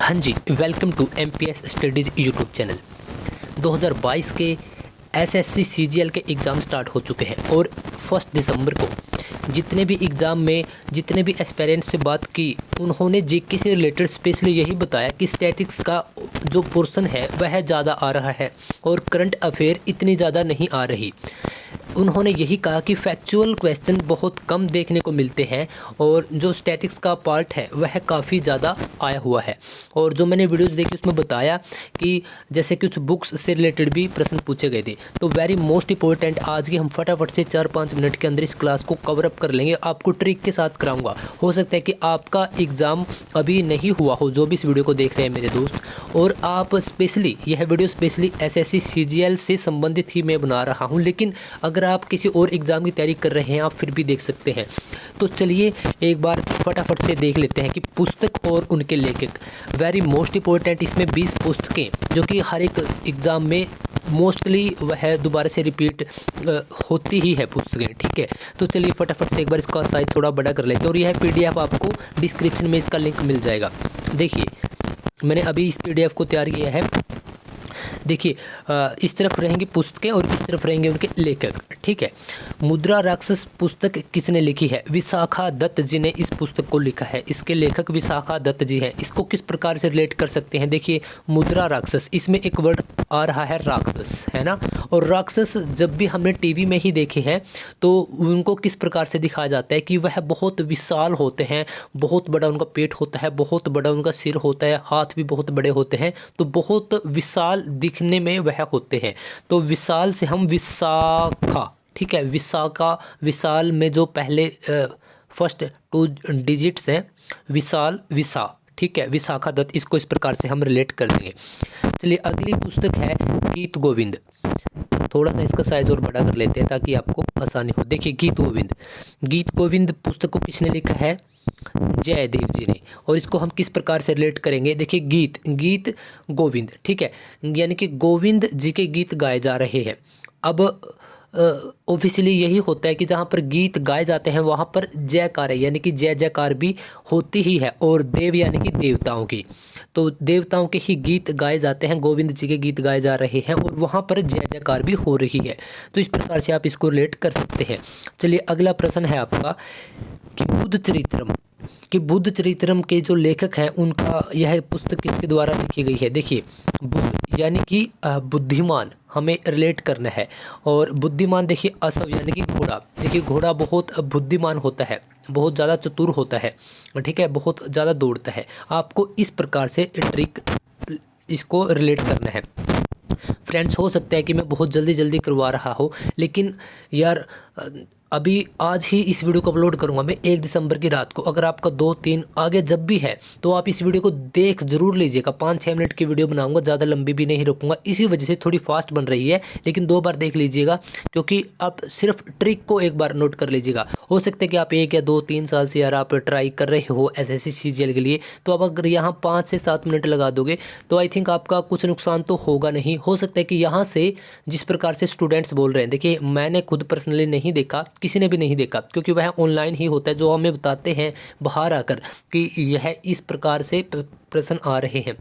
हाँ जी, welcome to MPS studies YouTube channel. 2022 के एसएससी सीजीएल के एग्ज़ाम स्टार्ट हो चुके हैं और 1 दिसंबर को जितने भी एग्ज़ाम में जितने भी एस्पेरेंट्स से बात की, उन्होंने जीके से रिलेटेड स्पेशली यही बताया कि स्टैटिक्स का जो पोर्शन है वह ज़्यादा आ रहा है और करंट अफेयर इतनी ज़्यादा नहीं आ रही। उन्होंने यही कहा कि फैक्चुअल क्वेश्चन बहुत कम देखने को मिलते हैं और जो स्टैटिक्स का पार्ट है वह काफ़ी ज़्यादा आया हुआ है। और जो मैंने वीडियोस देखी उसमें बताया कि जैसे कुछ बुक्स से रिलेटेड भी प्रश्न पूछे गए थे। तो वेरी मोस्ट इंपॉर्टेंट आज की हम फटाफट से 4-5 मिनट के अंदर इस क्लास को कवर अप कर लेंगे। आपको ट्रिक के साथ कराऊंगा। हो सकता है कि आपका एग्ज़ाम अभी नहीं हुआ हो, जो भी इस वीडियो को देख रहे हैं मेरे दोस्त, और आप स्पेशली यह वीडियो स्पेशली एसएससी सीजीएल से संबंधित ही मैं बना रहा हूँ, लेकिन अगर आप किसी और एग्ज़ाम की तैयारी कर रहे हैं आप फिर भी देख सकते हैं। तो चलिए एक बार फटाफट से देख लेते हैं कि पुस्तक और उनके लेखक। वेरी मोस्ट इंपॉर्टेंट, इसमें 20 पुस्तकें जो कि हर एक एग्ज़ाम में मोस्टली वह दोबारा से रिपीट होती ही है पुस्तकें, ठीक है। तो चलिए फटाफट से एक बार इसका साइज थोड़ा बड़ा कर लेते हैं और यह पीडीएफ आपको डिस्क्रिप्शन में इसका लिंक मिल जाएगा। देखिए मैंने अभी इस पीडीएफ को तैयार किया है। देखिए इस तरफ रहेंगी पुस्तकें और इस तरफ रहेंगे उनके लेखक, ठीक है। मुद्रा राक्षस पुस्तक किसने लिखी है? विशाखा दत्त जी ने इस पुस्तक को लिखा है। इसके लेखक विशाखा दत्त जी हैं। इसको किस प्रकार से रिलेट कर सकते हैं? देखिए मुद्रा राक्षस, इसमें एक वर्ड आ रहा है राक्षस, है ना। और राक्षस जब भी हमने टीवी में ही देखे हैं तो उनको किस प्रकार से दिखाया जाता है कि वह बहुत विशाल होते हैं, बहुत बड़ा उनका पेट होता है, बहुत बड़ा उनका सिर होता है, हाथ भी बहुत बड़े होते हैं, तो बहुत विशाल दिखने में वह होते हैं। तो विशाल से हम विशाखा, ठीक है, विशाखा, विशाल में जो पहले फर्स्ट 2 डिजिट्स हैं, विशाल, विशा, ठीक है, विशाखा दत्त, इसको इस प्रकार से हम रिलेट कर देंगे। चलिए अगली पुस्तक है गीत गोविंद। थोड़ा सा इसका साइज और बड़ा कर लेते हैं ताकि आपको आसानी हो। देखिए गीत गोविंद, गीत गोविंद पुस्तक को किसने लिखा है? जयदेव जी ने। और इसको हम किस प्रकार से रिलेट करेंगे? देखिए गीत, गीत गोविंद, ठीक है, यानी कि गोविंद जी के गीत गाए जा रहे हैं। अब ऑफिशियली यही होता है कि जहाँ पर गीत गाए जाते हैं वहाँ पर जयकार है, यानी कि जय जयकार भी होती ही है। और देव यानी कि देवताओं की, तो देवताओं के ही गीत गाए जाते हैं, गोविंद जी के गीत गाए जा रहे हैं और वहाँ पर जय जयकार भी हो रही है। तो इस प्रकार से आप इसको रिलेट कर सकते हैं। चलिए अगला प्रश्न है आपका कि बुद्ध चरित्रम, कि बुद्ध चरित्रम के जो लेखक हैं उनका यह पुस्तक किसके द्वारा लिखी गई है? देखिए बुद्ध यानी कि बुद्धिमान हमें रिलेट करना है। और बुद्धिमान देखिए असव यानी कि घोड़ा। देखिए घोड़ा बहुत बुद्धिमान होता है, बहुत ज़्यादा चतुर होता है, ठीक है, बहुत ज़्यादा दौड़ता है। आपको इस प्रकार से ट्रिक इसको रिलेट करना है। फ्रेंड्स हो सकता है कि मैं बहुत जल्दी करवा रहा हूँ, लेकिन यार अभी आज ही इस वीडियो को अपलोड करूंगा मैं 1 दिसंबर की रात को। अगर आपका 2-3 आगे जब भी है तो आप इस वीडियो को देख ज़रूर लीजिएगा। 5-6 मिनट की वीडियो बनाऊंगा, ज़्यादा लंबी भी नहीं रखूँगा, इसी वजह से थोड़ी फास्ट बन रही है, लेकिन 2 बार देख लीजिएगा क्योंकि आप सिर्फ ट्रिक को एक बार नोट कर लीजिएगा। हो सकता है कि आप 1 या 2-3 साल से यार आप ट्राई कर रहे हो एसएससी सीजीएल के लिए, तो अब अगर यहाँ 5 से 7 मिनट लगा दोगे तो आई थिंक आपका कुछ नुकसान तो होगा नहीं। हो सकता है कि यहाँ से जिस प्रकार से स्टूडेंट्स बोल रहे हैं, देखिए मैंने खुद पर्सनली नहीं देखा, किसी ने भी नहीं देखा, क्योंकि वह ऑनलाइन ही होता है जो हमें बताते हैं बाहर आकर कि यह इस प्रकार से प्रश्न आ रहे हैं।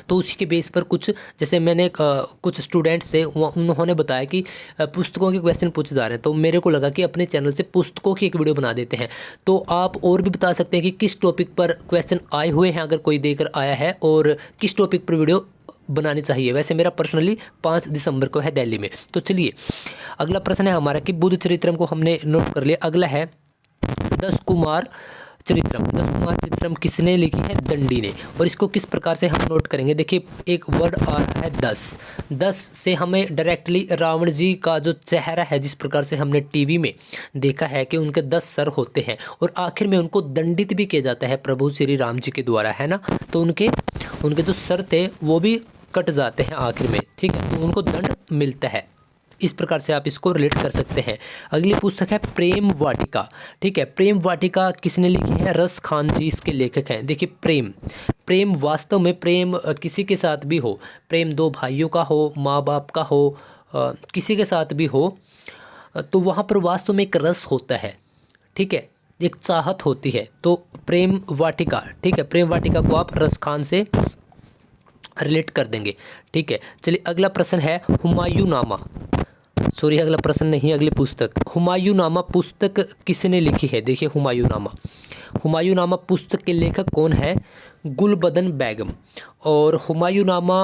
तो उसी के बेस पर कुछ, जैसे मैंने कुछ स्टूडेंट्स से उन्होंने बताया कि पुस्तकों के क्वेश्चन पूछे जा रहे हैं, तो मेरे को लगा कि अपने चैनल से पुस्तकों की एक वीडियो बना देते हैं। तो आप और भी बता सकते हैं कि किस टॉपिक पर क्वेश्चन आए हुए हैं, अगर कोई देकर आया है, और किस टॉपिक पर वीडियो बनानी चाहिए। वैसे मेरा पर्सनली 5 दिसंबर को है दिल्ली में। तो चलिए अगला प्रश्न है हमारा कि बुद्ध चरित्रम को हमने नोट कर लिया। अगला है 10 कुमार चरित्रम। 10 कुमार चरित्रम किसने लिखी है? दंडी ने। और इसको किस प्रकार से हम नोट करेंगे? देखिए एक वर्ड आ रहा है 10। 10 से हमें डायरेक्टली रावण जी का जो चेहरा है, जिस प्रकार से हमने टीवी में देखा है कि उनके 10 सर होते हैं और आखिर में उनको दंडित भी किया जाता है प्रभु श्री राम जी के द्वारा, है ना। तो उनके जो सर थे वो भी कट जाते हैं आखिर में, ठीक है, तो उनको दंड मिलता है। इस प्रकार से आप इसको रिलेट कर सकते हैं। अगली पुस्तक है प्रेम वाटिका, ठीक है। प्रेम वाटिका किसने लिखी है? रस खान जी इसके लेखक हैं। देखिए प्रेम वास्तव में प्रेम किसी के साथ भी हो, प्रेम 2 भाइयों का हो, माँ बाप का हो, किसी के साथ भी हो, तो वहाँ पर वास्तव में एक रस होता है, ठीक है। एक चाहत होती है, तो प्रेम वाटिका, ठीक है, प्रेम वाटिका को आप रसखान से रिलेट कर देंगे। ठीक है, चलिए अगला प्रश्न है हुमायूं नामा, सॉरी अगला प्रश्न नहीं, अगली पुस्तक। हुमायूं नामा पुस्तक किसने लिखी है? देखिए हुमायूं नामा, हुमायूं नामा पुस्तक के लेखक कौन है? गुलबदन बेगम। और हुमायूं नामा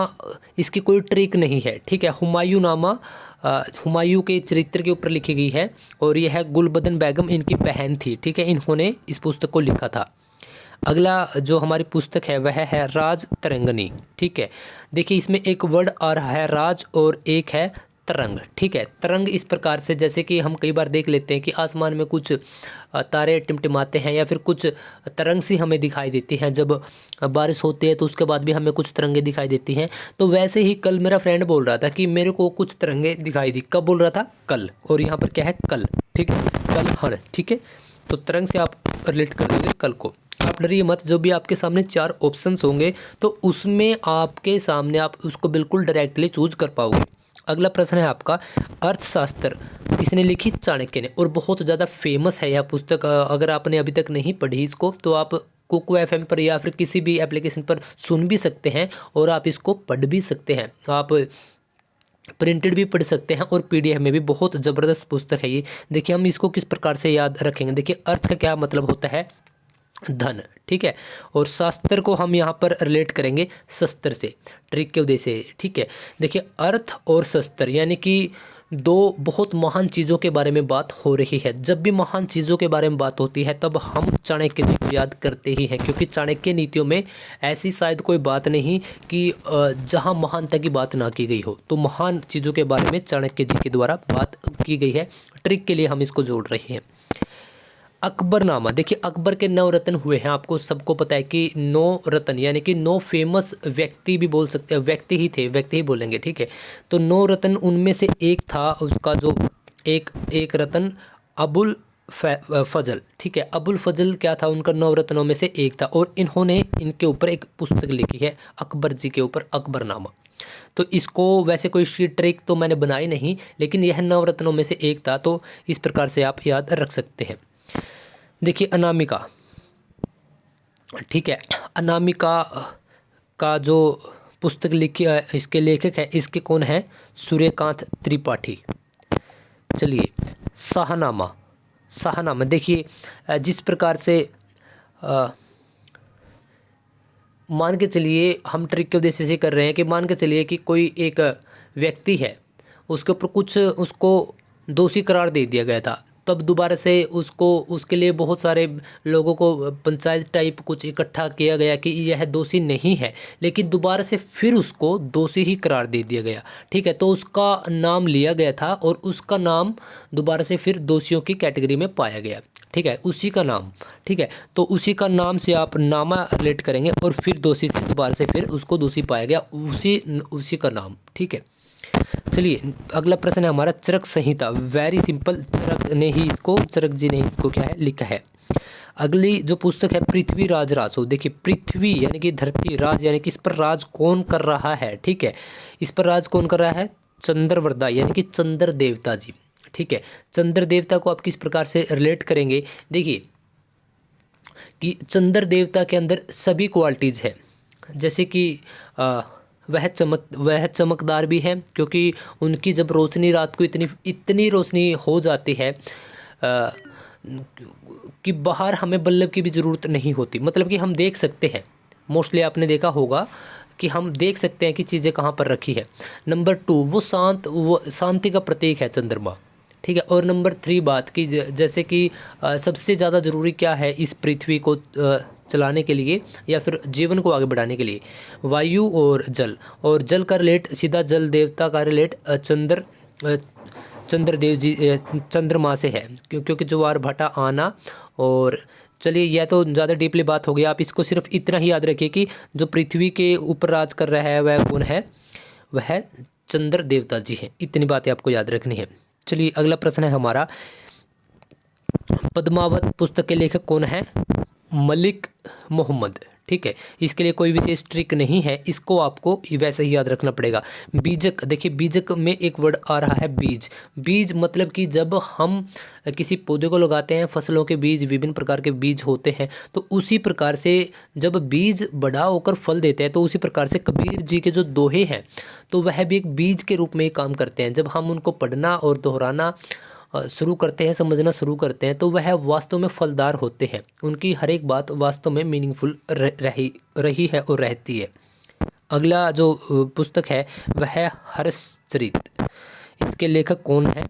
इसकी कोई ट्रिक नहीं है, ठीक है, हुमायूं नामा हुमायूं के चरित्र के ऊपर लिखी गई है और यह है गुलबदन बेगम इनकी बहन थी, ठीक है, इन्होंने इस पुस्तक को लिखा था। अगला जो हमारी पुस्तक है वह है राज तरंगनी। ठीक है, देखिए इसमें एक वर्ड आ रहा है राज और एक है तरंग। ठीक है, तरंग इस प्रकार से, जैसे कि हम कई बार देख लेते हैं कि आसमान में कुछ तारे टिमटिमाते हैं या फिर कुछ तरंग सी हमें दिखाई देती हैं, जब बारिश होती है तो उसके बाद भी हमें कुछ तरंगे दिखाई देती हैं। तो वैसे ही कल मेरा फ्रेंड बोल रहा था कि मेरे को कुछ तरंगे दिखाई दी। कब बोल रहा था? कल। और यहाँ पर क्या है? कल। ठीक है, कल हर। ठीक है, तो तरंग से आप रिलेट कर देंगे कल को। आप डरिए मत, जो भी आपके सामने 4 ऑप्शंस होंगे तो उसमें आपके सामने आप उसको बिल्कुल डायरेक्टली चूज कर पाओगे। अगला प्रश्न है आपका अर्थशास्त्र किसने लिखी? चाणक्य ने। और बहुत ज़्यादा फेमस है यह पुस्तक। अगर आपने अभी तक नहीं पढ़ी इसको तो आप कुकू एफएम पर या फिर किसी भी एप्लीकेशन पर सुन भी सकते हैं और आप इसको पढ़ भी सकते हैं। आप प्रिंटेड भी पढ़ सकते हैं और पीडीएफ में भी। बहुत ज़बरदस्त पुस्तक है ये। देखिए हम इसको किस प्रकार से याद रखेंगे। देखिए अर्थ का क्या मतलब होता है? धन। ठीक है, और शास्त्र को हम यहाँ पर रिलेट करेंगे शस्त्र से, ट्रिक के उद्देश्य से। ठीक है, देखिए अर्थ और शस्त्र यानी कि 2 बहुत महान चीज़ों के बारे में बात हो रही है। जब भी महान चीज़ों के बारे में बात होती है तब हम चाणक्य जी को याद करते ही हैं, क्योंकि चाणक्य नीतियों में ऐसी शायद कोई बात नहीं कि जहाँ महानता की बात ना की गई हो। तो महान चीज़ों के बारे में चाणक्य जी के द्वारा बात की गई है। ट्रिक के लिए हम इसको जोड़ रहे हैं। अकबरनामा, देखिए अकबर के 9 रत्न हुए हैं। आपको सबको पता है कि 9 रत्न यानी कि 9 फेमस व्यक्ति भी बोल सकते हैं, व्यक्ति ही थे, व्यक्ति ही बोलेंगे। ठीक है, तो 9 रत्न उनमें से एक था उसका जो एक रत्न अबुल फजल। ठीक है, अबुल फजल क्या था? उनका 9 रत्नों में से एक था और इन्होंने इनके ऊपर एक पुस्तक लिखी है अकबर जी के ऊपर, अकबरनामा। तो इसको वैसे कोई शी ट्रिक तो मैंने बनाई नहीं, लेकिन यह 9 रत्नों में से एक था, तो इस प्रकार से आप याद रख सकते हैं। देखिए अनामिका, ठीक है, अनामिका का जो पुस्तक लिखी है इसके लेखक है, इसके कौन है? सूर्यकांत त्रिपाठी। चलिए शाहनामा, शाहनामा देखिए जिस प्रकार से मान के चलिए, हम ट्रिक के उद्देश्य से कर रहे हैं कि मान के चलिए कि कोई एक व्यक्ति है, उसके ऊपर कुछ उसको दोषी करार दे दिया गया था, तब दोबारा से उसको उसके लिए बहुत सारे लोगों को पंचायत टाइप कुछ इकट्ठा किया गया कि यह दोषी नहीं है, लेकिन दोबारा से फिर उसको दोषी ही करार दे दिया गया। ठीक है, तो उसका नाम लिया गया था और उसका नाम दोबारा से फिर दोषियों की कैटेगरी में पाया गया। ठीक है, उसी का नाम। ठीक है, तो उसी का नाम से आप नामा रिलेट करेंगे और फिर दोषी से दोबारा से फिर उसको दोषी पाया गया, उसी का नाम। ठीक है, चलिए अगला प्रश्न है हमारा चरक संहिता। वेरी सिंपल, चरक जी ने इसको क्या है लिखा है। अगली जो पुस्तक है पृथ्वी राज रासो। देखिए पृथ्वी यानी कि धरती, राज यानी कि इस पर राज कौन कर रहा है? ठीक है, इस पर राज कौन कर रहा है? चंद्रवरदा यानी कि चंद्र देवता जी। ठीक है, चंद्र देवता को आप किस प्रकार से रिलेट करेंगे? देखिए कि चंद्र देवता के अंदर सभी क्वालिटीज़ है, जैसे कि वह चमकदार भी है, क्योंकि उनकी जब रोशनी रात को इतनी रोशनी हो जाती है कि बाहर हमें बल्ब की भी ज़रूरत नहीं होती। मतलब कि हम देख सकते हैं, मोस्टली आपने देखा होगा कि हम देख सकते हैं कि चीज़ें कहाँ पर रखी है। नंबर 2 वो शांति का प्रतीक है चंद्रमा। ठीक है, और नंबर 3 बात की जैसे कि सबसे ज़्यादा ज़रूरी क्या है इस पृथ्वी को चलाने के लिए या फिर जीवन को आगे बढ़ाने के लिए? वायु और जल। और जल का रिलेट सीधा जल देवता का रिलेट चंद्रदेव जी चंद्रमा से है, क्योंकि ज्वार भाटा आना। और चलिए यह तो ज़्यादा डीपली बात हो गई, आप इसको सिर्फ इतना ही याद रखिए कि जो पृथ्वी के ऊपर राज कर रहा है वह कौन है? वह चंद्र देवता जी हैं। इतनी बातें आपको याद रखनी है। चलिए अगला प्रश्न है हमारा पद्मावत पुस्तक के लेखक कौन है? मलिक मोहम्मद। ठीक है, इसके लिए कोई विशेष ट्रिक नहीं है, इसको आपको वैसे ही याद रखना पड़ेगा। बीजक, देखिए बीजक में एक वर्ड आ रहा है बीज। बीज मतलब कि जब हम किसी पौधे को लगाते हैं, फसलों के बीज, विभिन्न प्रकार के बीज होते हैं, तो उसी प्रकार से जब बीज बड़ा होकर फल देते हैं, तो उसी प्रकार से कबीर जी के जो दोहे हैं तो वह भी एक बीज के रूप में काम करते हैं। जब हम उनको पढ़ना और दोहराना शुरू करते हैं, समझना शुरू करते हैं, तो वह वास्तव में फलदार होते हैं। उनकी हर एक बात वास्तव में मीनिंगफुल रही है और रहती है। अगला जो पुस्तक है वह है हर्षचरित। इसके लेखक कौन है?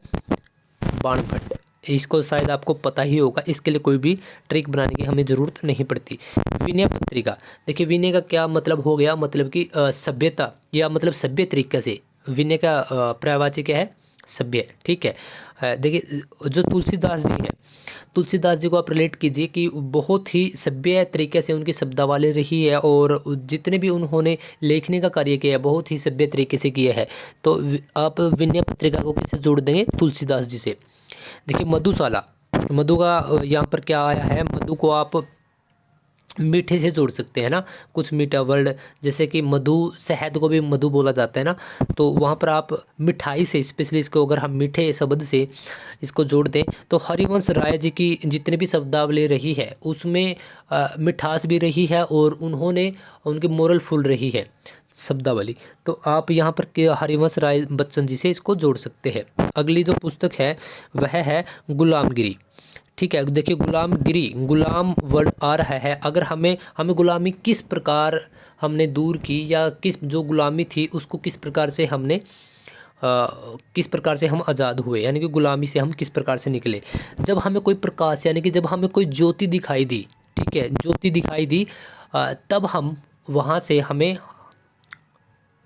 बाणभट्ट। इसको शायद आपको पता ही होगा, इसके लिए कोई भी ट्रिक बनाने की हमें ज़रूरत नहीं पड़ती। विनय पत्रिका, देखिए विनय का क्या मतलब हो गया, मतलब कि सभ्यता या मतलब सभ्य तरीके से। विनय का पर्यायवाची क्या है? सभ्य, ठीक है। देखिए जो तुलसीदास जी हैं, तुलसीदास जी को आप रिलेट कीजिए कि बहुत ही सभ्य तरीके से उनकी शब्दावली रही है और जितने भी उन्होंने लेखने का कार्य किया है बहुत ही सभ्य तरीके से किया है। तो आप विनय पत्रिका को किससे जोड़ देंगे? तुलसीदास जी से। देखिए मधुशाला, मधु का यहाँ पर क्या आया है? मधु को आप मीठे से जोड़ सकते हैं ना, कुछ मीठा वर्ड, जैसे कि मधु, शहद को भी मधु बोला जाता है ना, तो वहाँ पर आप मिठाई से, स्पेशली इसको अगर हम मीठे शब्द से इसको जोड़ दें, तो हरिवंश राय जी की जितनी भी शब्दावली रही है उसमें मिठास भी रही है और उन्होंने उनकी मोरल फुल रही है शब्दावली। तो आप यहाँ पर हरिवंश राय बच्चन जी से इसको जोड़ सकते हैं। अगली जो पुस्तक है वह है गुलामगिरी, ठीक है। देखिए गुलामगिरी, गुलाम वर्ड आ रहा है, अगर हमें गुलामी किस प्रकार हमने दूर की या किस जो गुलामी थी उसको किस प्रकार से हमने किस प्रकार से हम आज़ाद हुए, यानी कि गुलामी से हम किस प्रकार से निकले। जब हमें कोई प्रकाश, यानी कि जब हमें कोई ज्योति दिखाई दी, ठीक है, ज्योति दिखाई दी, तब हम वहाँ से हमें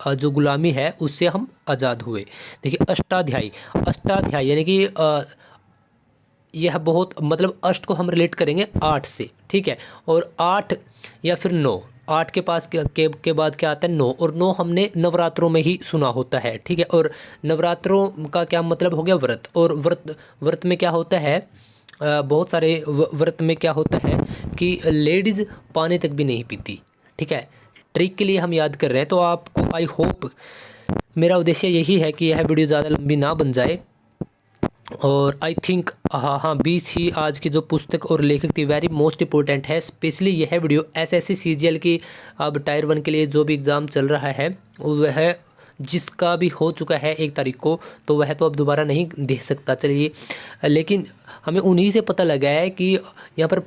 जो गुलामी है उससे हम आज़ाद हुए। देखिए अष्टाध्यायी, अष्टाध्यायी यानी कि यह बहुत मतलब अष्ट को हम रिलेट करेंगे 8 से, ठीक है, और 8 या फिर 9, 8 के पास के बाद क्या आता है? 9, और 9 हमने नवरात्रों में ही सुना होता है, ठीक है। और नवरात्रों का क्या मतलब हो गया? व्रत। और व्रत में क्या होता है? बहुत सारे व्रत में क्या होता है कि लेडीज़ पानी तक भी नहीं पीती, ठीक है। ट्रिक के लिए हम याद कर रहे हैं, तो आपको आई होप, मेरा उद्देश्य यही है कि यह वीडियो ज़्यादा लंबी ना बन जाए। और आई थिंक हाँ 20 ही आज की जो पुस्तक और लेखक थी वेरी मोस्ट इंपॉर्टेंट है। स्पेशली यह वीडियो एसएससी सीजीएल की अब टायर 1 के लिए जो भी एग्ज़ाम चल रहा है वह जिसका भी हो चुका है 1 तारीख को, तो वह तो अब दोबारा नहीं देख सकता, चलिए, लेकिन हमें उन्हीं से पता लगा है कि यहाँ पर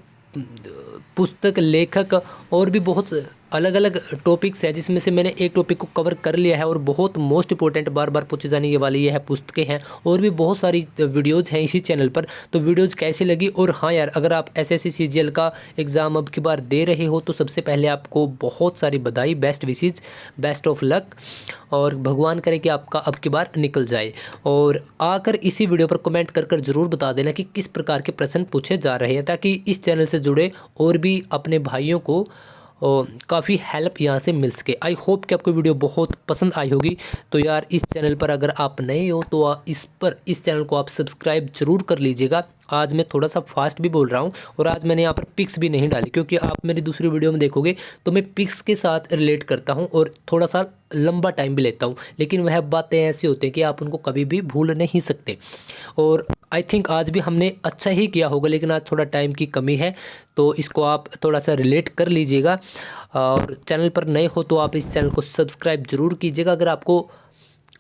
पुस्तक, लेखक और भी बहुत अलग अलग टॉपिक्स हैं, जिसमें से मैंने एक टॉपिक को कवर कर लिया है और बहुत मोस्ट इंपॉर्टेंट बार बार पूछी जाने वाली यह पुस्तकें हैं। और भी बहुत सारी वीडियोज़ हैं इसी चैनल पर, तो वीडियोज़ कैसी लगी? और हाँ यार, अगर आप एसएससी सीजीएल का एग्ज़ाम अब की बार दे रहे हो तो सबसे पहले आपको बहुत सारी बधाई, best wishes, best of luck, और भगवान करे कि आपका अब की बार निकल जाए। और आकर इसी वीडियो पर कमेंट कर ज़रूर बता देना कि किस प्रकार के प्रश्न पूछे जा रहे हैं, ताकि इस चैनल से जुड़े और भी अपने भाइयों को काफ़ी हेल्प यहाँ से मिल सके। आई होप कि आपको वीडियो बहुत पसंद आई होगी। तो यार इस चैनल पर अगर आप नए हो तो इस चैनल को आप सब्सक्राइब जरूर कर लीजिएगा। आज मैं थोड़ा सा फास्ट भी बोल रहा हूँ और आज मैंने यहाँ पर पिक्स भी नहीं डाली, क्योंकि आप मेरी दूसरी वीडियो में देखोगे तो मैं पिक्स के साथ रिलेट करता हूँ और थोड़ा सा लंबा टाइम भी लेता हूँ, लेकिन वह बातें ऐसी होती हैं कि आप उनको कभी भी भूल नहीं सकते। और आई थिंक आज भी हमने अच्छा ही किया होगा, लेकिन आज थोड़ा टाइम की कमी है, तो इसको आप थोड़ा सा रिलेट कर लीजिएगा। और चैनल पर नए हो तो आप इस चैनल को सब्सक्राइब जरूर कीजिएगा अगर आपको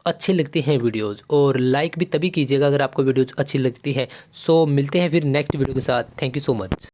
अच्छी लगती हैं वीडियोज़, और लाइक भी तभी कीजिएगा अगर आपको वीडियोज़ अच्छी लगती है। सो मिलते हैं फिर नेक्स्ट वीडियो के साथ। Thank you so much.